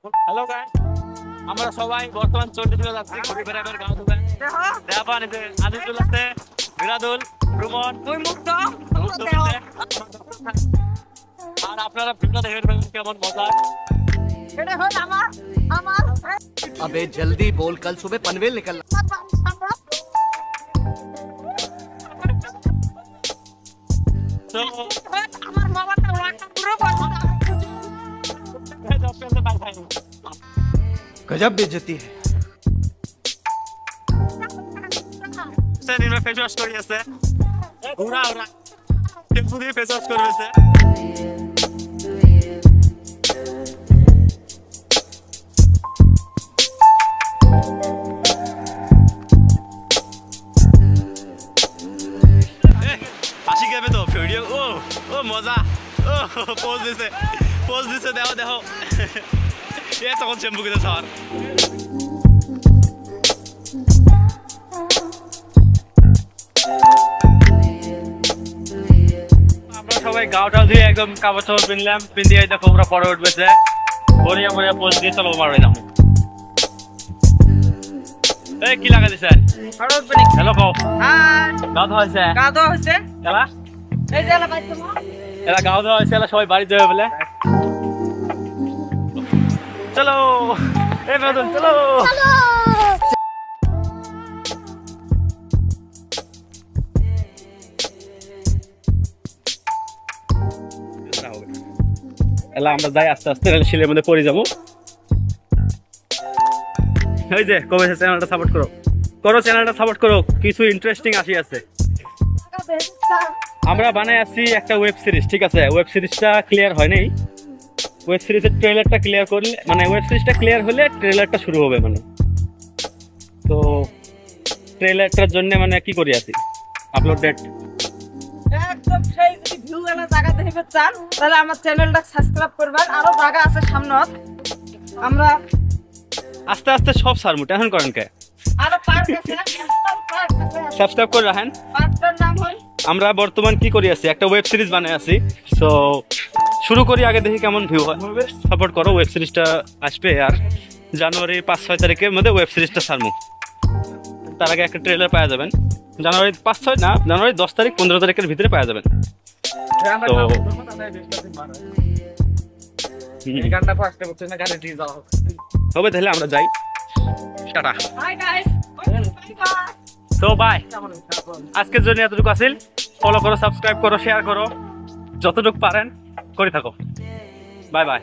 Hello guys, আমরা সবাই বর্তমান চন্ডী চলে যাচ্ছি ঘুরে বেড়াবার গাঁও থেকে। দেখা পানিতে আজিজুল আছে, বিরাদুল, রুমন, আর আপনারা ভিডিও দেখবেন কেমন মজা। अबे जल्दी बोल, कल सुबह पनवेल निकलना। गजब बेइज्जती है। ফেস ওয়াশ করিয়েছে, ওরা টেম্পু দিয়ে ফেস ওয়াশ করেছে। আসি গেবে তো ভিডিও। ও ও মজা, ও পোজ দিছে দেখো দেখো। এ তখন টেম্পু কিনে স্যার সবাই গাওটা দিয়ে একদম কাপড় চাপড় পিনলাম, পিন্দিয়ে দেখো আমরা পরে উঠবেছে বড়িয়া বড়িয়া পোস্ট দিয়ে চলো মারবে না। এই কি লাগা দিছে? হ্যালো কও। হ্যাঁ গাও ধোয়া হয়েছে? গা ধোয়া হয়েছে। এলা এই যে এলা বাইতে মা এলা গাও ধোয়া হয়েছে, এলা সবাই বাড়ি যাবে বলে। চলো এই বেদন চলো। এলা আমরা যাই আস্তে আস্তে, শিলের মধ্যে পড়ে যাবো। ওই যে কবে চ্যানেলটা সাপোর্ট করো, চ্যানেলটা সাপোর্ট করো, কিছু ইন্টারেস্টিং আসি আছে। আমরা বানাই আছি একটা ওয়েব সিরিজ, ঠিক আছে? ওয়েব সিরিজটা ক্লিয়ার হয় নাই, ওয়েব সিরিজের ট্রেলারটা ক্লিয়ার করলে, মানে ওয়েব সিরিজটা ক্লিয়ার হলে ট্রেলারটা শুরু হবে। মানে তো ট্রেলারটার জন্য মানে কি করি আছি, আপলোড ডেট একদম সেই যদি ভিউ এলা জায়গা দেখতে চান তাহলে আমার চ্যানেলটা সাবস্ক্রাইব করবেন। আরো জায়গা আছে সামনে, আমরা আস্তে আস্তে সব সারমু, টেনশন করেন কে? আরো পার্ক আছে, সাবস্ক্রাইব করে রাখেন। পার্কটার নাম হল আমরা বর্তমান কি করি আছি, একটা ওয়েব সিরিজ বানাই আছি। সো শুরু করি, আগে দেখি কেমন ভিউ হয়। সাপোর্ট করো, ওয়েব সিরিজটা আসবে। আর জানুয়ারি 5-6 তারিখের মধ্যে ওয়েব সিরিজটা ছাড়মু। তার আগে একটা ট্রেলার পাওয়া যাবেন। জানুয়ারি 5-6 না, জানুয়ারি 10 তারিখ 15 তারিখের ভিতরে পাওয়া যাবেন। তো হবে, তাহলে আমরা যাই। টাটা। হাই গাইস, তো বাই, আজকের জন্য এতটুকু আছিল। ফলো করো, সাবস্ক্রাইব করো, শেয়ার করো, যতটুকু পারেন করে থাকো। Bye bye.